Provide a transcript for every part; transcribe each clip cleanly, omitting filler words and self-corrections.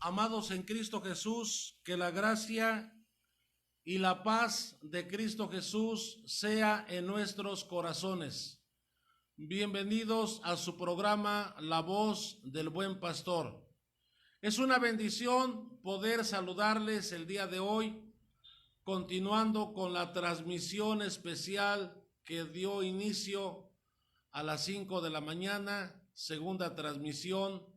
Amados en Cristo Jesús, que la gracia y la paz de Cristo Jesús sea en nuestros corazones. Bienvenidos a su programa La Voz del Buen Pastor. Es una bendición poder saludarles el día de hoy, continuando con la transmisión especial que dio inicio a las 5 de la mañana, segunda transmisión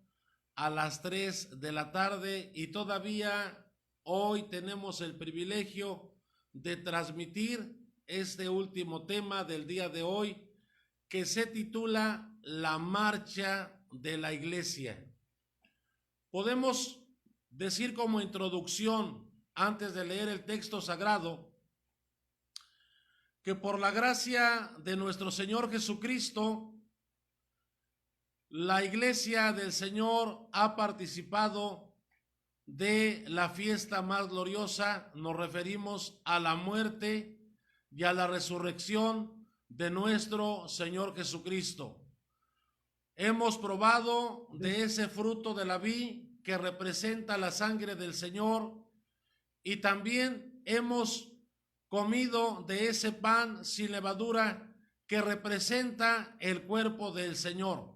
a las 3 de la tarde, y todavía hoy tenemos el privilegio de transmitir este último tema del día de hoy, que se titula La Marcha de la Iglesia. Podemos decir como introducción, antes de leer el texto sagrado, que por la gracia de nuestro Señor Jesucristo, la Iglesia del Señor ha participado de la fiesta más gloriosa. Nos referimos a la muerte y a la resurrección de nuestro Señor Jesucristo. Hemos probado de ese fruto de la vid que representa la sangre del Señor, y también hemos comido de ese pan sin levadura que representa el cuerpo del Señor.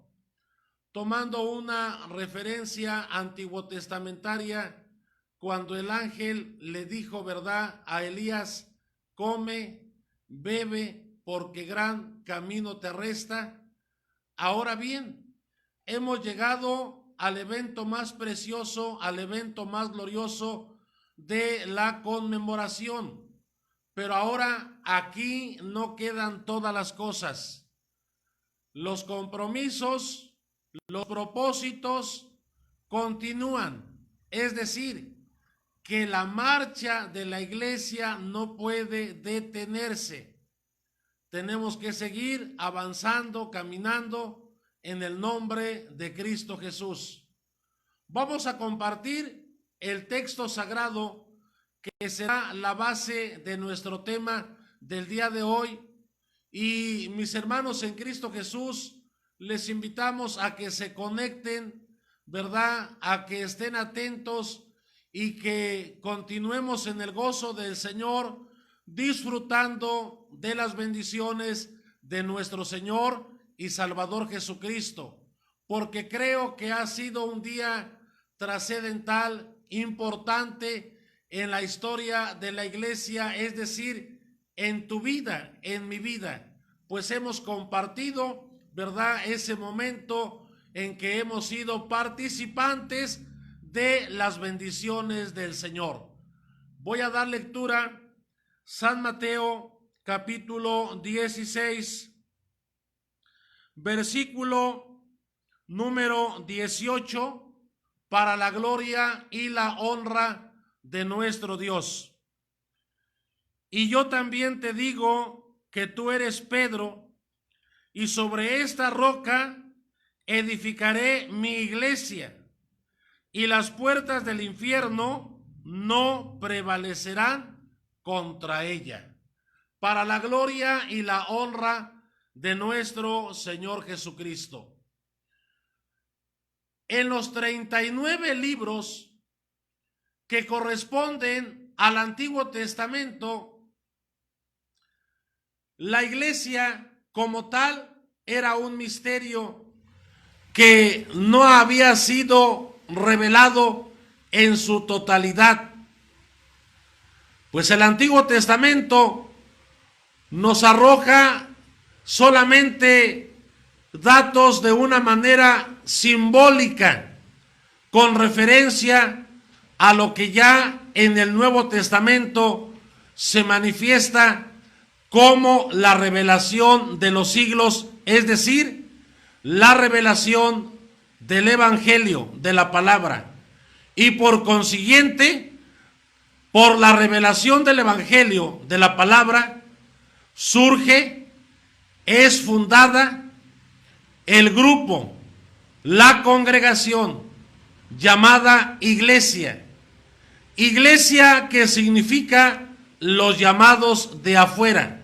Tomando una referencia antiguo testamentaria, cuando el ángel le dijo, ¿verdad?, a Elías: come, bebe, porque gran camino te resta. Ahora bien, hemos llegado al evento más precioso, al evento más glorioso de la conmemoración. Pero ahora aquí no quedan todas las cosas. Los compromisos, los propósitos continúan, es decir, que la marcha de la iglesia no puede detenerse. Tenemos que seguir avanzando, caminando en el nombre de Cristo Jesús. Vamos a compartir el texto sagrado que será la base de nuestro tema del día de hoy. Y mis hermanos en Cristo Jesús, les invitamos a que se conecten, ¿verdad?, a que estén atentos y que continuemos en el gozo del Señor, disfrutando de las bendiciones de nuestro Señor y Salvador Jesucristo, porque creo que ha sido un día trascendental, importante en la historia de la iglesia, es decir, en tu vida, en mi vida, pues hemos compartido, ¿verdad?, ese momento en que hemos sido participantes de las bendiciones del Señor. Voy a dar lectura, San Mateo, capítulo 16, versículo número 18, para la gloria y la honra de nuestro Dios. Y yo también te digo que tú eres Pedro, y sobre esta roca edificaré mi iglesia, y las puertas del infierno no prevalecerán contra ella, para la gloria y la honra de nuestro Señor Jesucristo. En los 39 libros que corresponden al Antiguo Testamento, la iglesia como tal era un misterio que no había sido revelado en su totalidad. Pues el Antiguo Testamento nos arroja solamente datos de una manera simbólica, con referencia a lo que ya en el Nuevo Testamento se manifiesta como la revelación de los siglos, es decir, la revelación del Evangelio, de la palabra. Y por consiguiente, por la revelación del Evangelio, de la palabra, surge, es fundada el grupo, la congregación llamada iglesia. Iglesia que significa los llamados de afuera.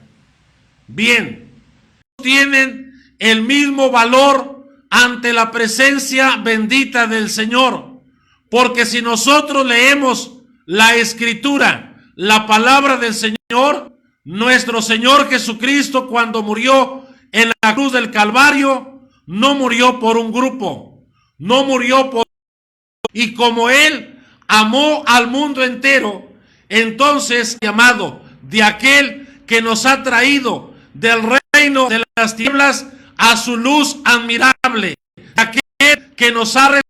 Bien, tienen el mismo valor ante la presencia bendita del Señor, Porque si nosotros leemos la Escritura, la palabra del Señor, nuestro Señor Jesucristo, cuando murió en la cruz del Calvario, no murió por un grupo, no murió por... Y como Él amó al mundo entero, entonces, llamado de aquel que nos ha traído del reino de las tinieblas a su luz admirable, aquel que nos ha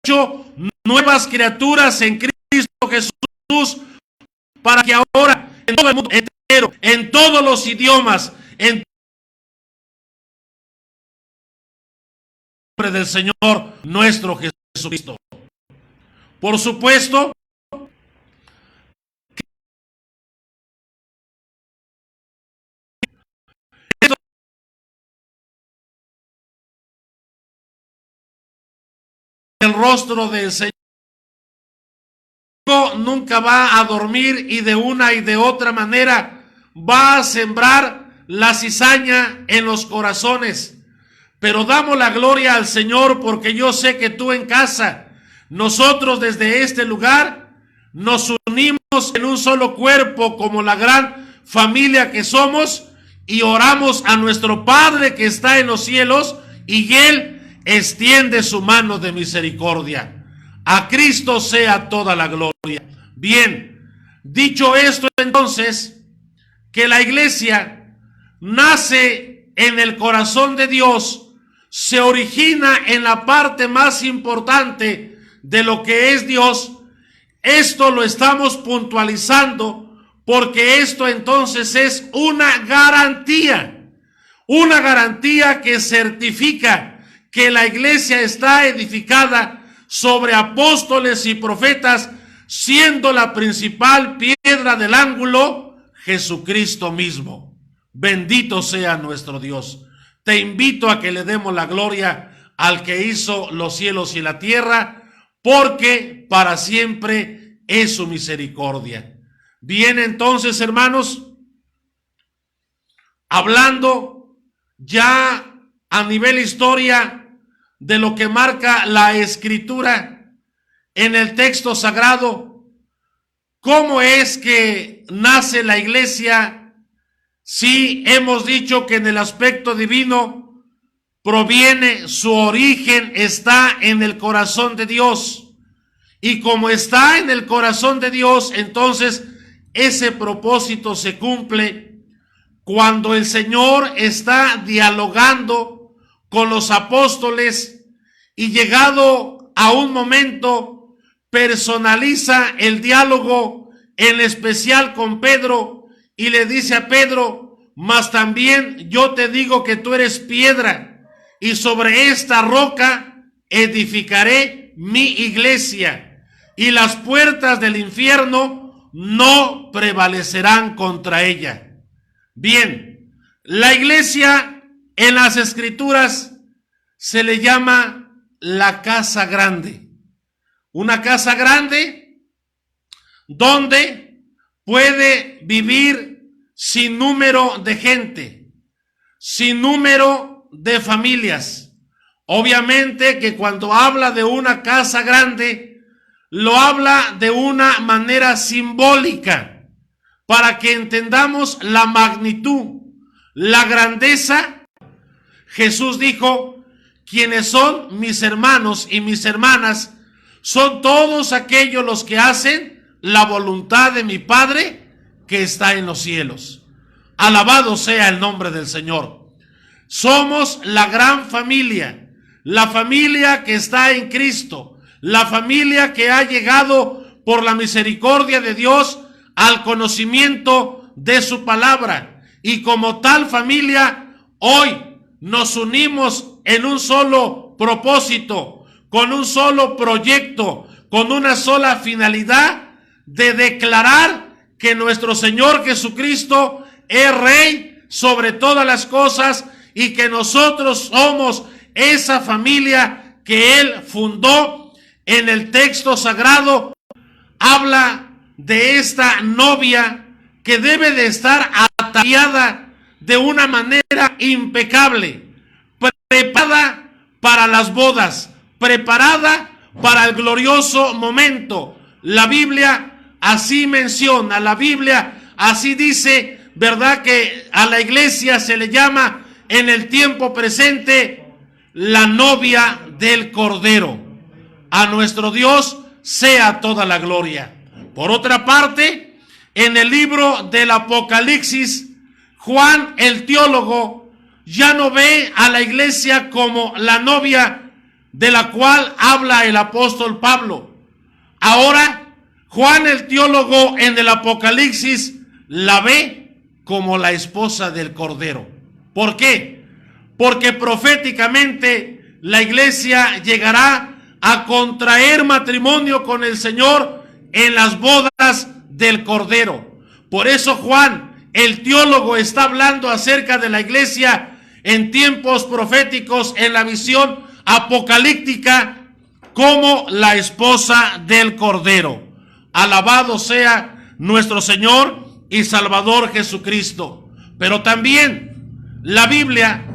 hecho nuevas criaturas en Cristo Jesús, para que ahora en todo el mundo entero, en todos los idiomas, en nombre del Señor nuestro Jesucristo. Por supuesto, el rostro del Señor nunca va a dormir, y de una y de otra manera va a sembrar la cizaña en los corazones. Pero damos la gloria al Señor, porque yo sé que tú en casa, nosotros desde este lugar, nos unimos en un solo cuerpo como la gran familia que somos, y oramos a nuestro Padre que está en los cielos, y Él extiende su mano de misericordia. A Cristo sea toda la gloria. Bien, dicho esto, entonces, que la iglesia nace en el corazón de Dios, se origina en la parte más importante de lo que es Dios. Esto lo estamos puntualizando porque esto entonces es una garantía que certifica que la iglesia está edificada sobre apóstoles y profetas, siendo la principal piedra del ángulo Jesucristo mismo. Bendito sea nuestro Dios. Te invito a que le demos la gloria al que hizo los cielos y la tierra, porque para siempre es su misericordia. Bien, entonces, hermanos, hablando ya a nivel historia de lo que marca la Escritura en el texto sagrado, ¿cómo es que nace la iglesia? Sí, hemos dicho que en el aspecto divino proviene, su origen está en el corazón de Dios, y como está en el corazón de Dios, entonces ese propósito se cumple cuando el Señor está dialogando con los apóstoles, y llegado a un momento personaliza el diálogo, en especial con Pedro, y le dice a Pedro: mas también yo te digo que tú eres piedra, y sobre esta roca edificaré mi iglesia, y las puertas del infierno no prevalecerán contra ella. Bien, la iglesia en las Escrituras se le llama la casa grande. Una casa grande donde puede vivir sin número de gente, sin número de familias. Obviamente que cuando habla de una casa grande, lo habla de una manera simbólica, para que entendamos la magnitud, la grandeza. Jesús dijo: quienes son mis hermanos y mis hermanas son todos aquellos los que hacen la voluntad de mi Padre que está en los cielos. Alabado sea el nombre del Señor. Somos la gran familia, la familia que está en Cristo, la familia que ha llegado por la misericordia de Dios al conocimiento de su palabra, y como tal familia hoy nos unimos en un solo propósito, con un solo proyecto, con una sola finalidad de declarar que nuestro Señor Jesucristo es Rey sobre todas las cosas, y que nosotros somos esa familia que Él fundó. En el texto sagrado habla de esta novia que debe de estar ataviada de una manera impecable, preparada para las bodas, preparada para el glorioso momento. La Biblia así menciona, la Biblia así dice, ¿verdad? Que a la iglesia se le llama en el tiempo presente la novia del Cordero. A nuestro Dios sea toda la gloria. Por otra parte, en el libro del Apocalipsis, Juan el teólogo ya no ve a la iglesia como la novia de la cual habla el apóstol Pablo. Ahora, Juan el teólogo en el Apocalipsis la ve como la esposa del Cordero. ¿Por qué? Porque proféticamente la iglesia llegará a contraer matrimonio con el Señor en las bodas del Cordero. Por eso Juan, el teólogo, está hablando acerca de la iglesia en tiempos proféticos, en la visión apocalíptica, como la esposa del Cordero. Alabado sea nuestro Señor y Salvador Jesucristo. Pero también la Biblia,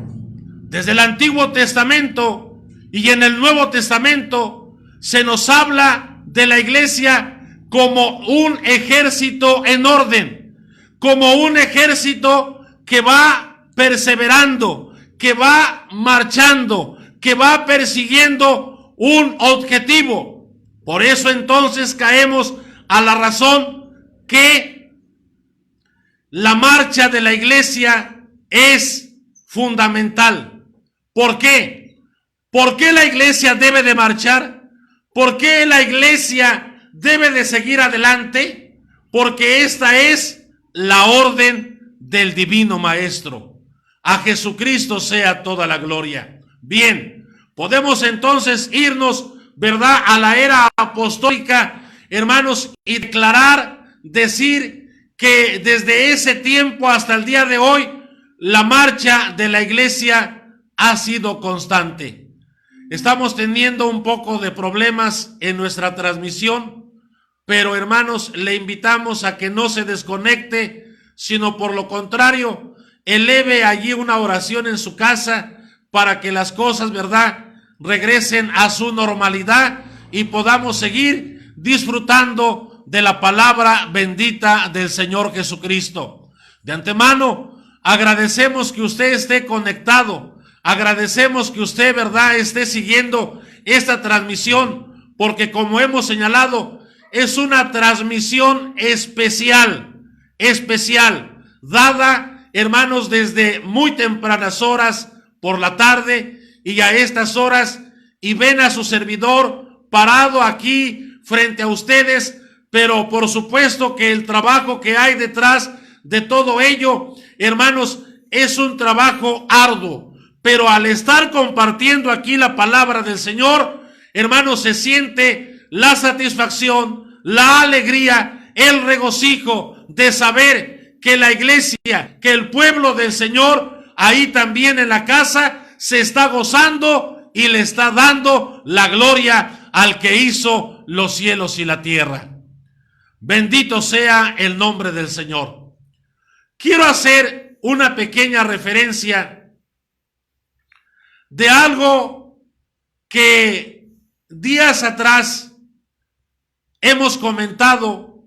desde el Antiguo Testamento y en el Nuevo Testamento, se nos habla de la iglesia como un ejército en orden, como un ejército que va perseverando, que va marchando, que va persiguiendo un objetivo. Por eso entonces caemos a la razón que la marcha de la iglesia es fundamental. ¿Por qué? ¿Por qué la iglesia debe de marchar? ¿Por qué la iglesia debe de seguir adelante? Porque esta es la orden del Divino Maestro. A Jesucristo sea toda la gloria. Bien, podemos entonces irnos, ¿verdad?, a la era apostólica, hermanos, y decir que desde ese tiempo hasta el día de hoy, la marcha de la iglesia ha sido constante. Estamos teniendo un poco de problemas en nuestra transmisión, pero hermanos, le invitamos a que no se desconecte, sino por lo contrario, eleve allí una oración en su casa para que las cosas, ¿verdad?, regresen a su normalidad y podamos seguir disfrutando de la palabra bendita del Señor Jesucristo. De antemano, agradecemos que usted esté conectado, agradecemos que usted, ¿verdad?, esté siguiendo esta transmisión, porque como hemos señalado, es una transmisión especial, dada, hermanos, desde muy tempranas horas por la tarde y a estas horas, y ven a su servidor parado aquí frente a ustedes, pero por supuesto que el trabajo que hay detrás de todo ello, hermanos, es un trabajo arduo, pero al estar compartiendo aquí la palabra del Señor, hermanos, se siente la satisfacción, la alegría, el regocijo de saber que la iglesia, que el pueblo del Señor, ahí también en la casa, se está gozando y le está dando la gloria al que hizo los cielos y la tierra. Bendito sea el nombre del Señor. Quiero hacer una pequeña referencia de algo que días atrás hemos comentado,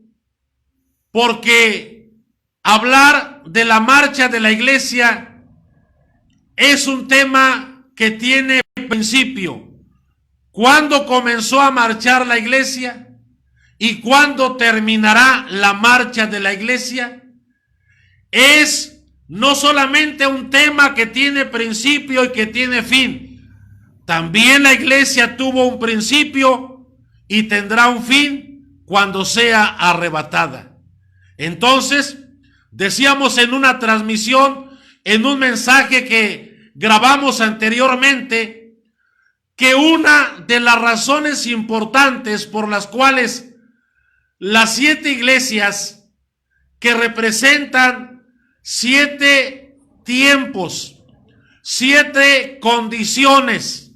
porque hablar de la marcha de la iglesia es un tema que tiene principio. ¿Cuándo comenzó a marchar la iglesia? ¿Y cuándo terminará la marcha de la iglesia? Es no solamente un tema que tiene principio y que tiene fin. También la iglesia tuvo un principio y tendrá un fin cuando sea arrebatada. Entonces, decíamos en una transmisión, en un mensaje que grabamos anteriormente, que una de las razones importantes por las cuales las 7 iglesias, que representan 7 tiempos, 7 condiciones,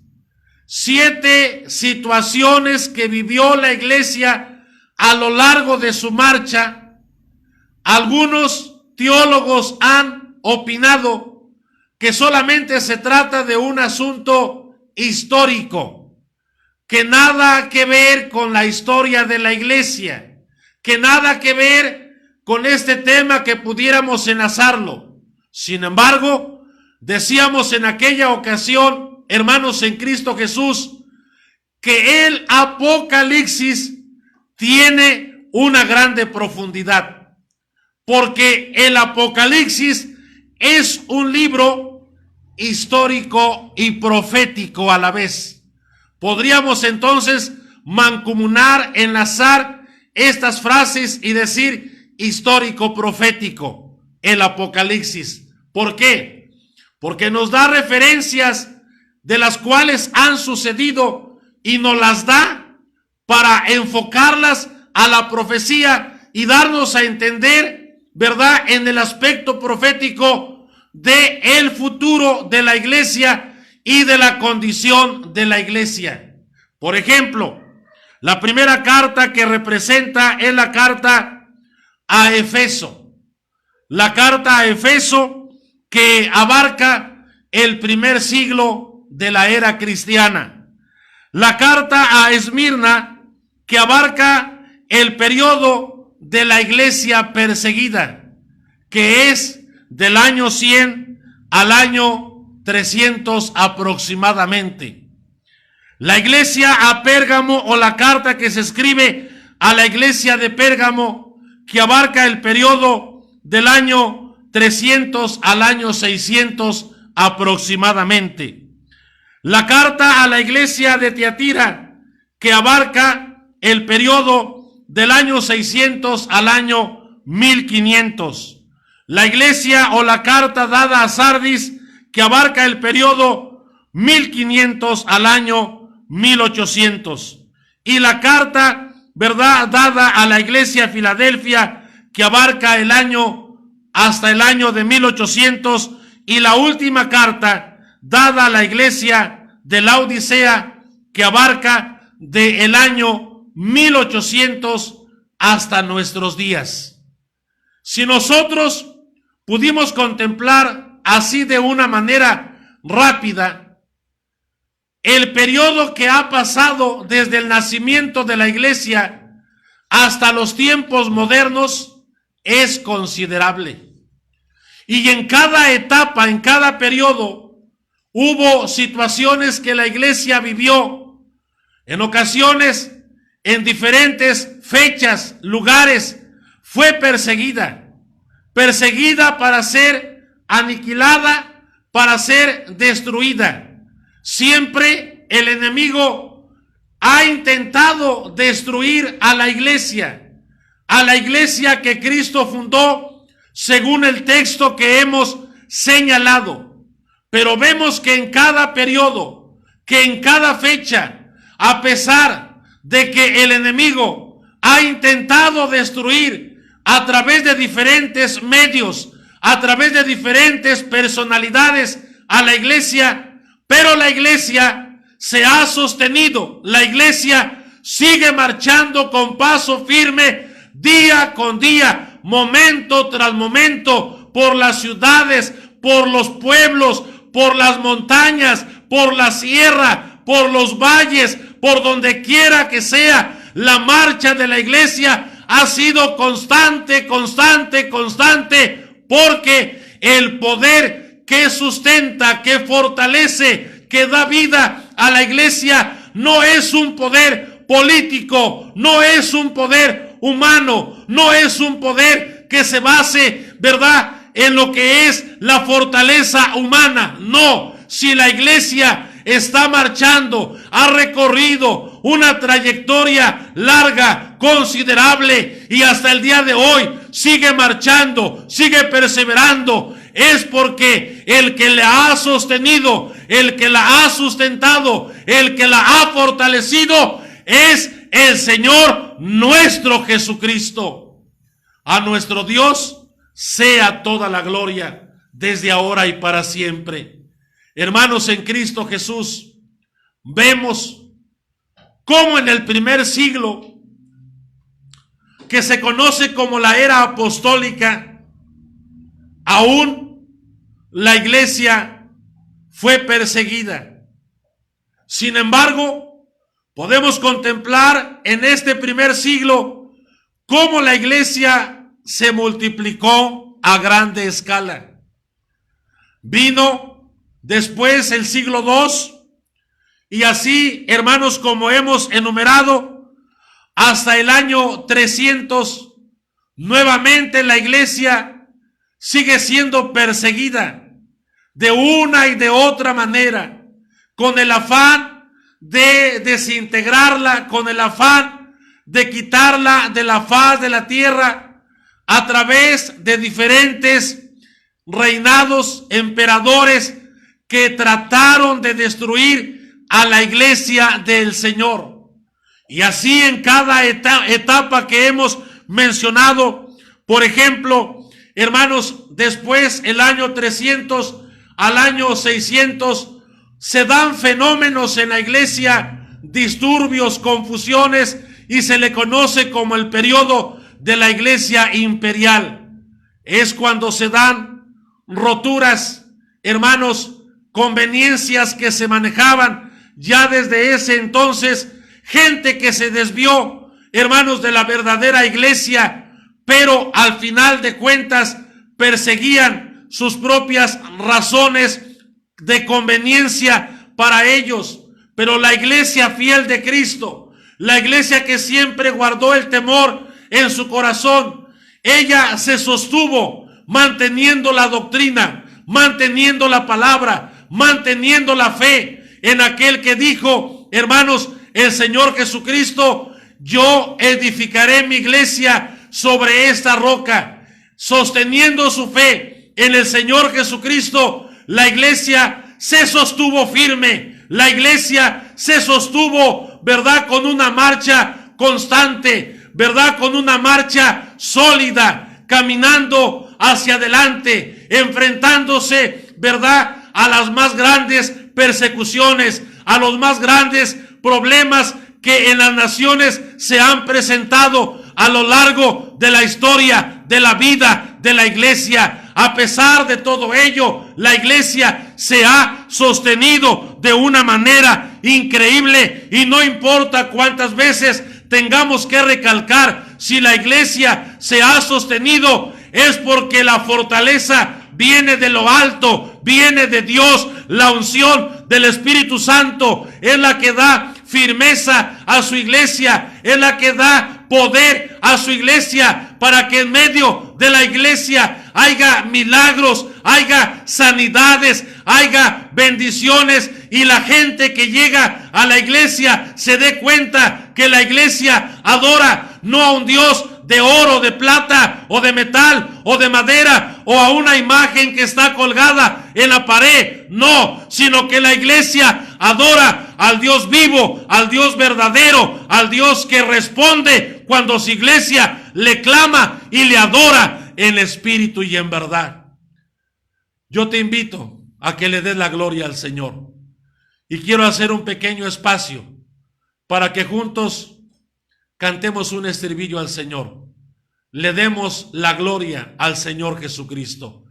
7 situaciones que vivió la iglesia a lo largo de su marcha, algunos teólogos han opinado que solamente se trata de un asunto histórico, que nada que ver con la historia de la iglesia, que nada que ver con este tema que pudiéramos enlazarlo. Sin embargo, decíamos en aquella ocasión, hermanos en Cristo Jesús, que el Apocalipsis tiene una grande profundidad, porque el Apocalipsis es un libro histórico y profético a la vez. Podríamos entonces mancomunar, enlazar estas frases y decir histórico profético, el Apocalipsis. ¿Por qué? Porque nos da referencias de las cuales han sucedido y nos las da para enfocarlas a la profecía y darnos a entender, ¿verdad?, en el aspecto profético de el futuro de la iglesia y de la condición de la iglesia. Por ejemplo, la primera carta que representa es la carta a Efeso. La carta a Efeso que abarca el primer siglo de la era cristiana. La carta a Esmirna que abarca el periodo de la iglesia perseguida, que es del año 100 al año 300 aproximadamente. La iglesia a Pérgamo, o la carta que se escribe a la iglesia de Pérgamo, que abarca el periodo del año 300 al año 600 aproximadamente. La carta a la iglesia de Tiatira, que abarca el periodo del año 600 al año 1500. La iglesia o la carta dada a Sardis, que abarca el periodo 1500 al año 1800. Y la carta, ¿verdad?, dada a la iglesia de Filadelfia, que abarca el año hasta el año de 1800. Y la última carta dada a la iglesia de la Odisea, que abarca del año 1800 hasta nuestros días. Si nosotros pudimos contemplar así de una manera rápida el periodo que ha pasado desde el nacimiento de la iglesia hasta los tiempos modernos, es considerable. Y en cada etapa, en cada periodo, hubo situaciones que la iglesia vivió, en ocasiones, en diferentes fechas, lugares, fue perseguida para ser aniquilada, para ser destruida. Siempre el enemigo ha intentado destruir a la iglesia que Cristo fundó, según el texto que hemos señalado. Pero vemos que en cada periodo, que en cada fecha, a pesar de que el enemigo ha intentado destruir a través de diferentes medios, a través de diferentes personalidades a la iglesia, pero la iglesia se ha sostenido, la iglesia sigue marchando con paso firme, día con día, momento tras momento, por las ciudades, por los pueblos, por las montañas, por la sierra, por los valles, por donde quiera que sea. La marcha de la iglesia ha sido constante, porque el poder que sustenta, que fortalece, que da vida a la iglesia, no es un poder político, no es un poder humano, no es un poder que se base, ¿verdad?, en lo que es la fortaleza humana. No, si la iglesia está marchando, ha recorrido una trayectoria larga, considerable, y hasta el día de hoy sigue marchando, sigue perseverando, es porque el que la ha sostenido, el que la ha sustentado, el que la ha fortalecido, es el Señor nuestro Jesucristo. A nuestro Dios sea toda la gloria desde ahora y para siempre. Hermanos en Cristo Jesús, vemos cómo en el primer siglo, que se conoce como la era apostólica, aún la iglesia fue perseguida. Sin embargo, podemos contemplar en este primer siglo cómo la iglesia se multiplicó a grande escala. Vino después el siglo II, y así, hermanos, como hemos enumerado, hasta el año 300, nuevamente la iglesia sigue siendo perseguida de una y de otra manera, con el afán de desintegrarla, con el afán de quitarla de la faz de la tierra, a través de diferentes reinados, emperadores que trataron de destruir a la iglesia del Señor. Y así en cada etapa que hemos mencionado, por ejemplo, hermanos, después el año 300 al año 600 se dan fenómenos en la iglesia, disturbios, confusiones, y se le conoce como el periodo de la iglesia imperial. Es cuando se dan roturas, hermanos, conveniencias que se manejaban ya desde ese entonces, gente que se desvió, hermanos, de la verdadera iglesia, pero al final de cuentas perseguían sus propias razones de conveniencia para ellos. Pero la iglesia fiel de Cristo, la iglesia que siempre guardó el temor en su corazón, ella se sostuvo manteniendo la doctrina, manteniendo la palabra, manteniendo la fe en aquel que dijo, hermanos, el Señor Jesucristo: yo edificaré mi iglesia sobre esta roca. Sosteniendo su fe en el Señor Jesucristo, la iglesia se sostuvo firme, la iglesia se sostuvo, ¿verdad?, con una marcha constante, ¿verdad?, con una marcha sólida, caminando hacia adelante, enfrentándose, ¿verdad?, a las más grandes persecuciones, a los más grandes problemas que en las naciones se han presentado a lo largo de la historia, de la vida de la iglesia. A pesar de todo ello, la iglesia se ha sostenido de una manera increíble, y no importa cuántas veces tengamos que recalcar, si la iglesia se ha sostenido es porque la fortaleza viene de lo alto, viene de Dios. La unción del Espíritu Santo es la que da firmeza a su iglesia, es la que da poder a su iglesia, para que en medio de la iglesia haya milagros, haya sanidades, haya bendiciones, y la gente que llega a la iglesia se dé cuenta que la iglesia adora no a un Dios de oro, de plata, o de metal, o de madera, o a una imagen que está colgada en la pared, no, sino que la iglesia adora al Dios vivo, al Dios verdadero, al Dios que responde cuando su iglesia le clama y le adora en espíritu y en verdad. Yo te invito a que le des la gloria al Señor, y quiero hacer un pequeño espacio para que juntos cantemos un estribillo al Señor. Le demos la gloria al Señor Jesucristo.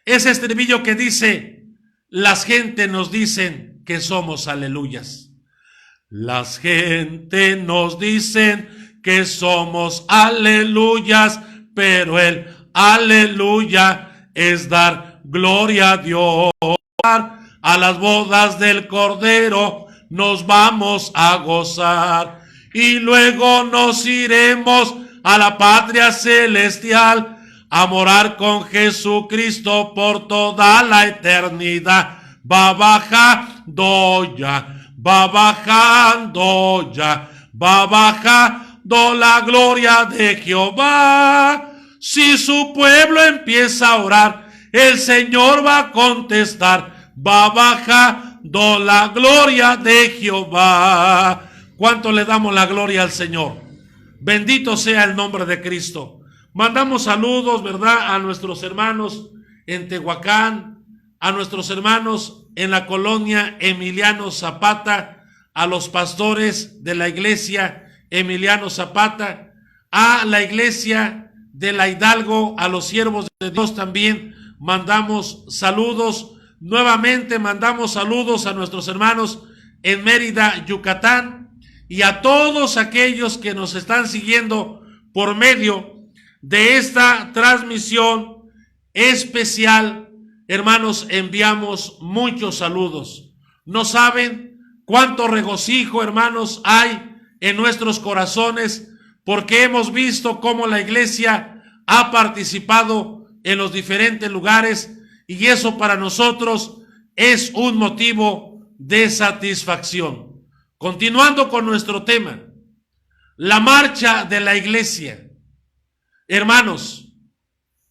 Ese estribillo que dice: las gentes nos dicen que somos aleluyas. Las gentes nos dicen que somos aleluyas, pero el aleluya es dar gloria a Dios. A las bodas del Cordero nos vamos a gozar, y luego nos iremos a la patria celestial, a morar con Jesucristo por toda la eternidad. Va bajando ya, va bajando ya, va bajando la gloria de Jehová. Si su pueblo empieza a orar, el Señor va a contestar. Va bajando la gloria de Jehová. ¿Cuánto le damos la gloria al Señor? Bendito sea el nombre de Cristo. Mandamos saludos, ¿verdad?, a nuestros hermanos en Tehuacán, a nuestros hermanos en la colonia Emiliano Zapata, a los pastores de la iglesia Emiliano Zapata, a la iglesia de la Hidalgo, a los siervos de Dios también mandamos saludos. Nuevamente mandamos saludos a nuestros hermanos en Mérida, Yucatán, y a todos aquellos que nos están siguiendo por medio de esta transmisión especial. Hermanos, enviamos muchos saludos. No saben cuánto regocijo, hermanos, hay en nuestros corazones, porque hemos visto cómo la iglesia ha participado en los diferentes lugares, y eso para nosotros es un motivo de satisfacción. Continuando con nuestro tema, la marcha de la iglesia. Hermanos,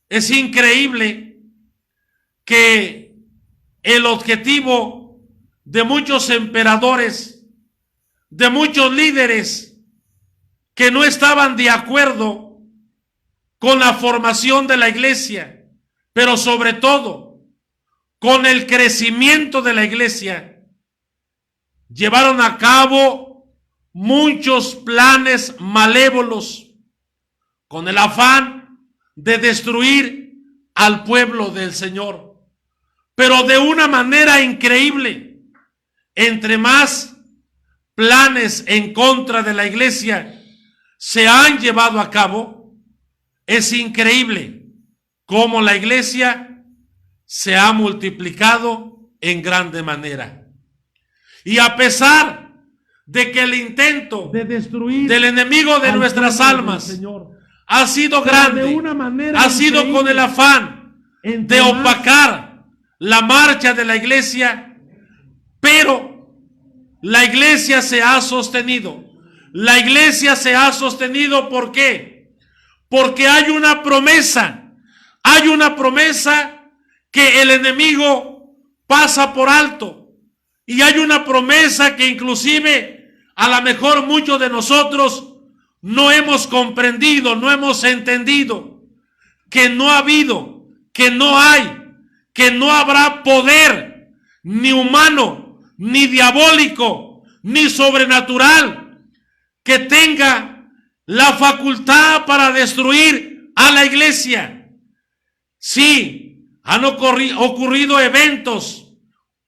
es increíble que el objetivo de muchos emperadores, de muchos líderes que no estaban de acuerdo con la formación de la iglesia, pero sobre todo con el crecimiento de la iglesia, llevaron a cabo muchos planes malévolos con el afán de destruir al pueblo del Señor, pero de una manera increíble. Entre más planes en contra de la iglesia se han llevado a cabo, es increíble cómo la iglesia se ha multiplicado en grande manera. Y a pesar de que el intento de destruir del enemigo de nuestras almas ha sido grande, ha sido con el afán de opacar la marcha de la iglesia, pero la iglesia se ha sostenido. La iglesia se ha sostenido, ¿por qué? Porque hay una promesa que el enemigo pasa por alto. Y hay una promesa que inclusive a lo mejor muchos de nosotros no hemos comprendido, no hemos entendido, que no ha habido, que no hay, que no habrá poder ni humano, ni diabólico, ni sobrenatural que tenga la facultad para destruir a la iglesia. Sí, han ocurrido eventos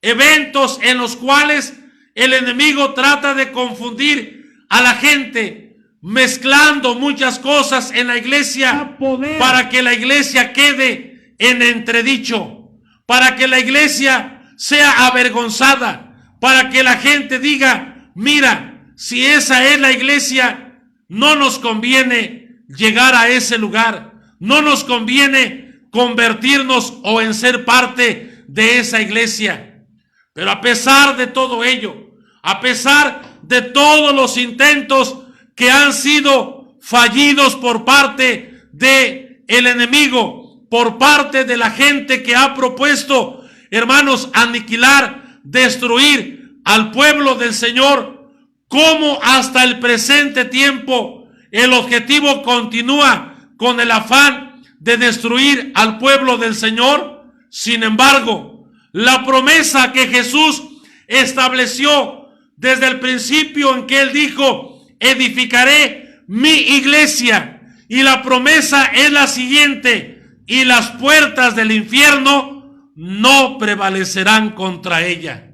en los cuales el enemigo trata de confundir a la gente, mezclando muchas cosas en la iglesia para que la iglesia quede en entredicho, para que la iglesia sea avergonzada, para que la gente diga, mira, si esa es la iglesia, no nos conviene llegar a ese lugar, no nos conviene convertirnos o en ser parte de esa iglesia. Pero a pesar de todo ello, a pesar de todos los intentos que han sido fallidos por parte de el enemigo, por parte de la gente que ha propuesto, hermanos, aniquilar, destruir al pueblo del Señor, como hasta el presente tiempo el objetivo continúa con el afán de destruir al pueblo del Señor. Sin embargo, la promesa que Jesús estableció desde el principio, en que Él dijo, edificaré mi iglesia, y la promesa es la siguiente: y las puertas del infierno no prevalecerán contra ella.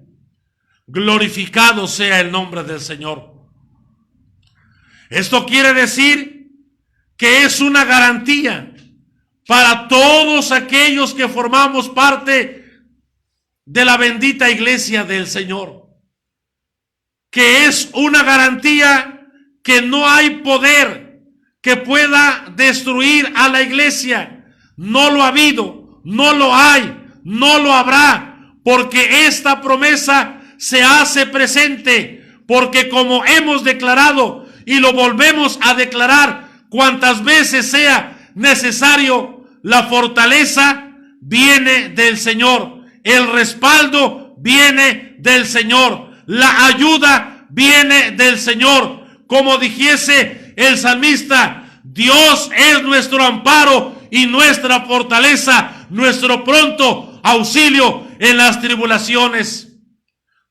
Glorificado sea el nombre del Señor. Esto quiere decir que es una garantía para todos aquellos que formamos parte de la bendita iglesia del Señor, que es una garantía que no hay poder que pueda destruir a la iglesia. No lo ha habido, no lo hay, no lo habrá, porque esta promesa se hace presente, porque como hemos declarado y lo volvemos a declarar cuantas veces sea necesario, la fortaleza viene del Señor. El respaldo viene del Señor. La ayuda viene del Señor. Como dijese el salmista, Dios es nuestro amparo y nuestra fortaleza, nuestro pronto auxilio en las tribulaciones.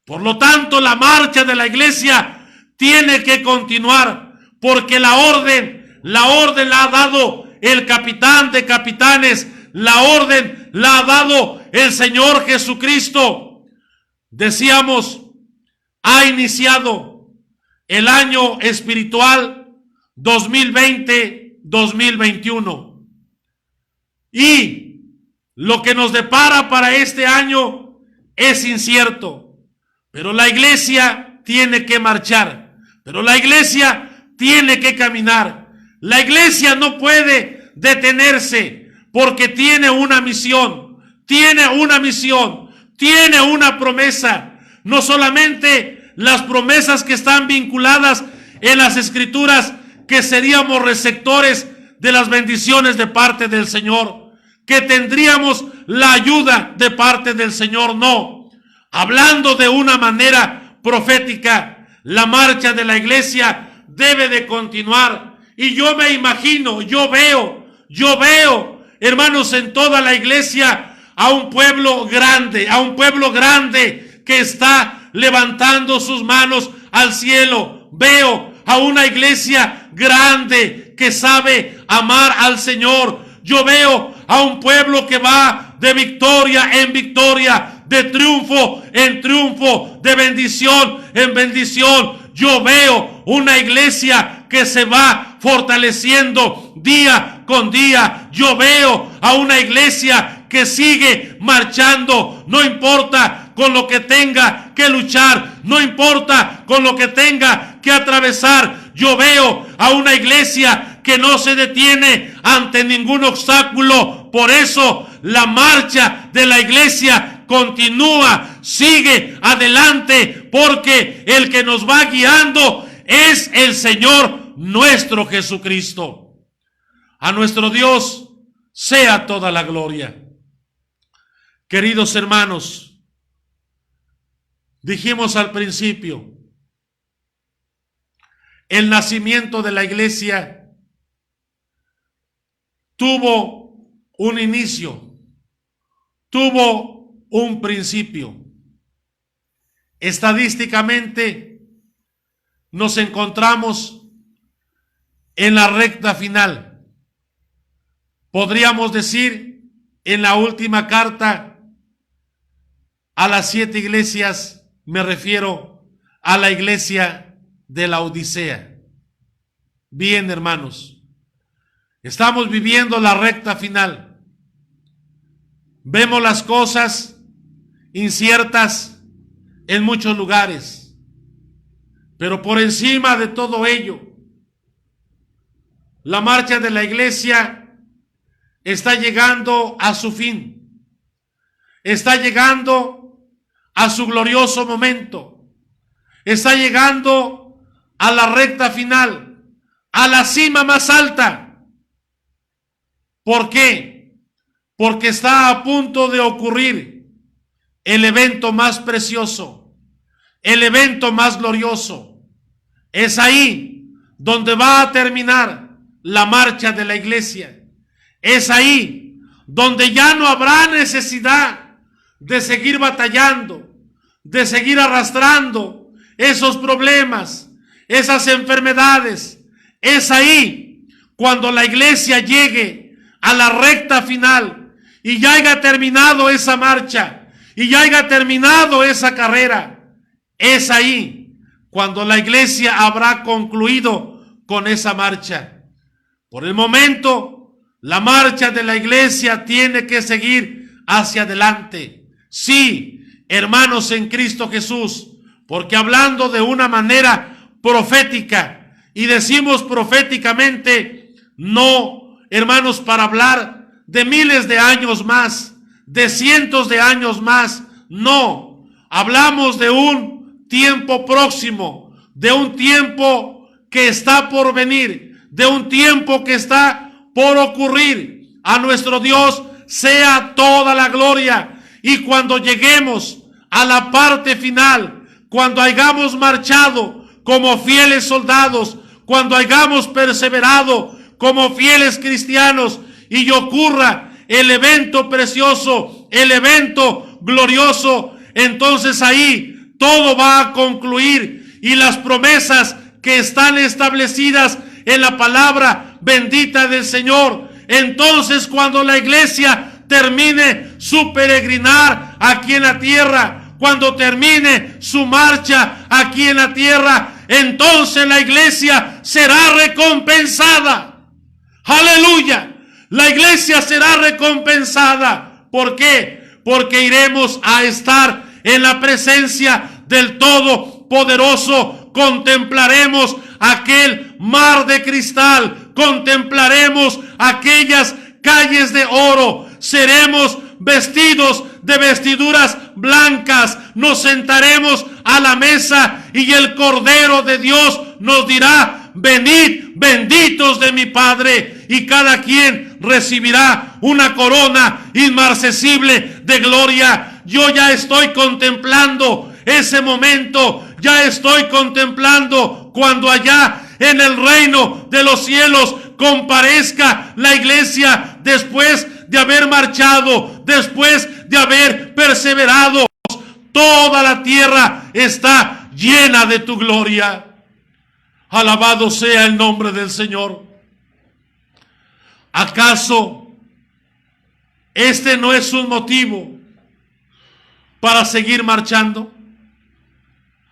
Por lo tanto, la marcha de la iglesia tiene que continuar, porque la orden la ha dado el capitán de capitanes, la orden la ha dado el Señor Jesucristo. Decíamos, ha iniciado el año espiritual 2020-2021. Y lo que nos depara para este año es incierto. Pero la iglesia tiene que marchar. Pero la iglesia tiene que caminar. La iglesia no puede detenerse porque tiene una misión. Tiene una misión. Tiene una promesa. No solamente las promesas que están vinculadas en las escrituras, que seríamos receptores de las bendiciones de parte del Señor, que tendríamos la ayuda de parte del Señor. No, hablando de una manera profética, la marcha de la iglesia debe de continuar. Y yo me imagino, yo veo, hermanos, en toda la iglesia a un pueblo grande, que está levantando sus manos al cielo. Veo a una iglesia grande que sabe amar al Señor. Yo veo a un pueblo que va de victoria en victoria, de triunfo en triunfo, de bendición en bendición. Yo veo una iglesia que se va fortaleciendo día con día. Yo veo a una iglesia que sigue marchando, no importa con lo que tenga que luchar, no importa con lo que tenga que atravesar. Yo veo a una iglesia que no se detiene ante ningún obstáculo. Por eso la marcha de la iglesia continúa, sigue adelante, porque el que nos va guiando es el Señor nuestro Jesucristo. A nuestro Dios sea toda la gloria. Queridos hermanos, dijimos al principio, el nacimiento de la iglesia tuvo un inicio, tuvo un principio. Estadísticamente nos encontramos en la recta final. Podríamos decir en la última carta a las 7 iglesias, me refiero a la iglesia de la Odisea. Bien, hermanos, estamos viviendo la recta final. Vemos las cosas inciertas en muchos lugares, pero por encima de todo ello, la marcha de la iglesia está llegando a su fin, está llegando a su glorioso momento, está llegando a la recta final, a la cima más alta. ¿Por qué? Porque está a punto de ocurrir el evento más precioso, el evento más glorioso. Es ahí donde va a terminar la marcha de la iglesia. Es ahí donde ya no habrá necesidad de seguir batallando, de seguir arrastrando esos problemas, esas enfermedades. Es ahí cuando la iglesia llegue a la recta final y ya haya terminado esa marcha y ya haya terminado esa carrera. Es ahí cuando la iglesia habrá concluido con esa marcha. Por el momento, la marcha de la iglesia tiene que seguir hacia adelante. Sí, hermanos en Cristo Jesús, porque hablando de una manera profética, y decimos proféticamente, no, hermanos, para hablar de miles de años más, de cientos de años más, no, hablamos de un tiempo próximo, de un tiempo que está por venir, de un tiempo que está por ocurrir. A nuestro Dios sea toda la gloria. Y cuando lleguemos a la parte final, cuando hayamos marchado como fieles soldados, cuando hayamos perseverado como fieles cristianos y ocurra el evento precioso, el evento glorioso, entonces ahí todo va a concluir y las promesas que están establecidas en la palabra bendita del Señor. Entonces, cuando la iglesia termine su peregrinar aquí en la tierra, cuando termine su marcha aquí en la tierra, entonces la iglesia será recompensada. Aleluya. La iglesia será recompensada. ¿Por qué? Porque iremos a estar en la presencia del Todopoderoso. Contemplaremos aquel mar de cristal. Contemplaremos aquellas calles de oro. Seremos vestidos de vestiduras blancas. Nos sentaremos a la mesa y el Cordero de Dios nos dirá: venid, benditos de mi Padre. Y cada quien recibirá una corona inmarcesible de gloria. Yo ya estoy contemplando ese momento. Ya estoy contemplando cuando allá en el reino de los cielos comparezca la iglesia después de haber marchado, después de haber perseverado. Toda la tierra está llena de tu gloria. Alabado sea el nombre del Señor. ¿Acaso este no es un motivo para seguir marchando?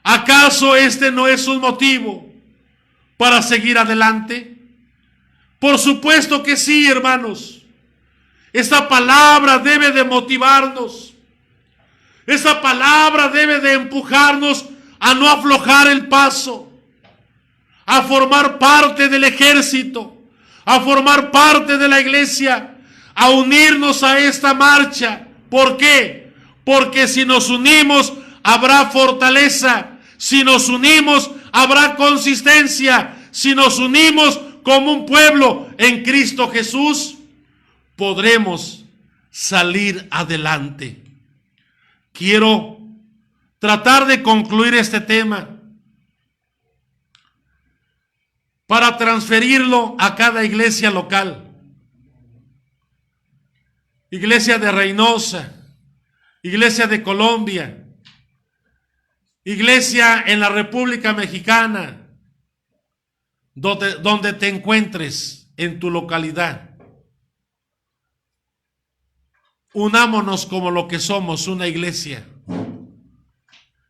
¿Acaso este no es un motivo para seguir adelante? Por supuesto que sí, hermanos. Esta palabra debe de motivarnos. Esta palabra debe de empujarnos a no aflojar el paso, a formar parte del ejército, a formar parte de la iglesia, a unirnos a esta marcha. ¿Por qué? Porque si nos unimos habrá fortaleza, si nos unimos habrá consistencia, si nos unimos como un pueblo en Cristo Jesús, podremos salir adelante. Quiero tratar de concluir este tema para transferirlo a cada iglesia local. Iglesia de Reynosa, iglesia de Colombia, iglesia en la República Mexicana, donde te encuentres en tu localidad. Unámonos como lo que somos, una iglesia.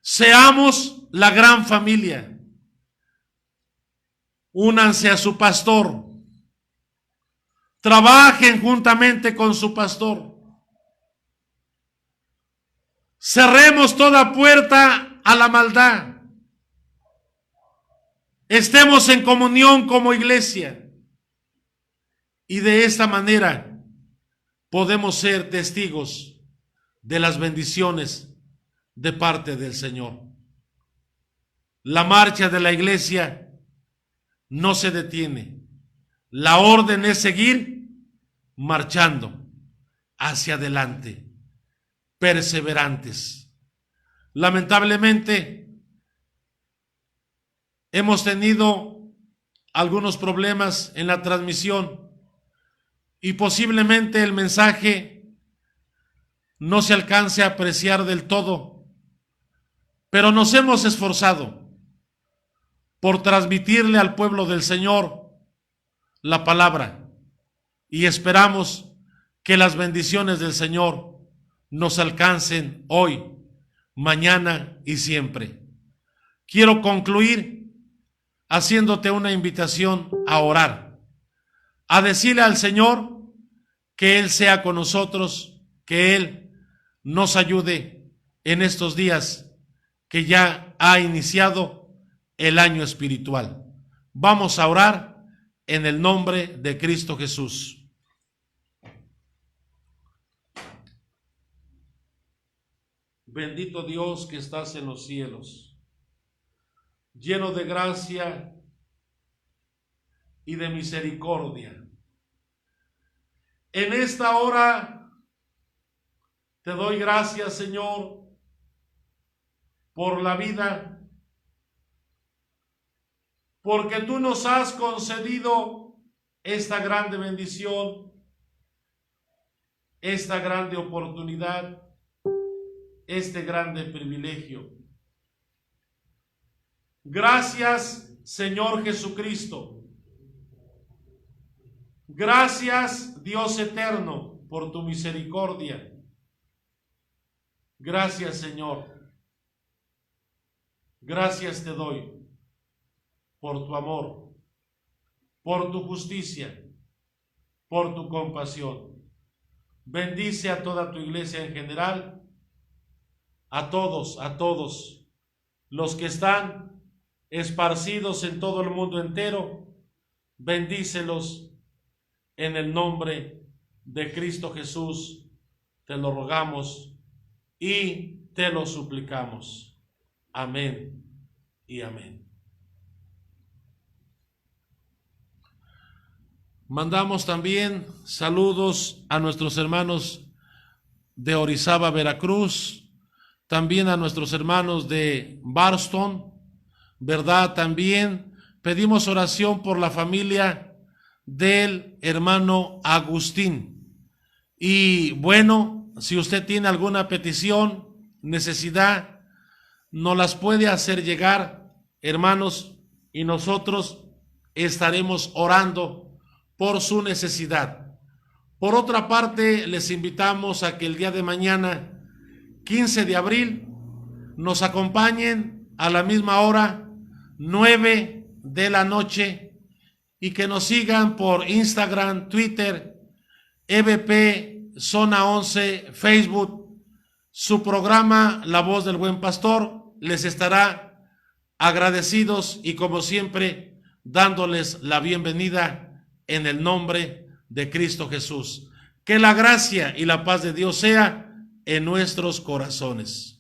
Seamos la gran familia. Únanse a su pastor. Trabajen juntamente con su pastor. Cerremos toda puerta a la maldad. Estemos en comunión como iglesia. Y de esta manera podemos ser testigos de las bendiciones de parte del Señor. La marcha de la iglesia no se detiene. La orden es seguir marchando hacia adelante, perseverantes. Lamentablemente, hemos tenido algunos problemas en la transmisión y posiblemente el mensaje no se alcance a apreciar del todo, pero nos hemos esforzado por transmitirle al pueblo del Señor la palabra y esperamos que las bendiciones del Señor nos alcancen hoy, mañana y siempre. Quiero concluir haciéndote una invitación a orar, a decirle al Señor que Él sea con nosotros, que Él nos ayude en estos días que ya ha iniciado el año espiritual. Vamos a orar en el nombre de Cristo Jesús. Bendito Dios que estás en los cielos, lleno de gracia y de misericordia. En esta hora te doy gracias, Señor, por la vida, porque tú nos has concedido esta grande bendición, esta grande oportunidad, este grande privilegio. Gracias, Señor Jesucristo. Gracias, Dios eterno, por tu misericordia. Gracias, Señor, Gracias te doy por tu amor, por tu justicia, por tu compasión. Bendice a toda tu iglesia en general, a todos los que están esparcidos en todo el mundo entero. Bendícelos en el nombre de Cristo Jesús. Te lo rogamos y te lo suplicamos. Amén y amén. Mandamos también saludos a nuestros hermanos de Orizaba, Veracruz, también a nuestros hermanos de Barston, ¿verdad? También pedimos oración por la familia del hermano Agustín. Y bueno, si usted tiene alguna petición, necesidad, nos las puede hacer llegar, hermanos, y nosotros estaremos orando por su necesidad. Por otra parte, les invitamos a que el día de mañana, 15 de abril, nos acompañen a la misma hora, 9 de la noche, y que nos sigan por Instagram, Twitter, EBP Zona 11, Facebook. Su programa La Voz del Buen Pastor les estará agradecidos y como siempre dándoles la bienvenida en el nombre de Cristo Jesús. Que la gracia y la paz de Dios sea en nuestros corazones.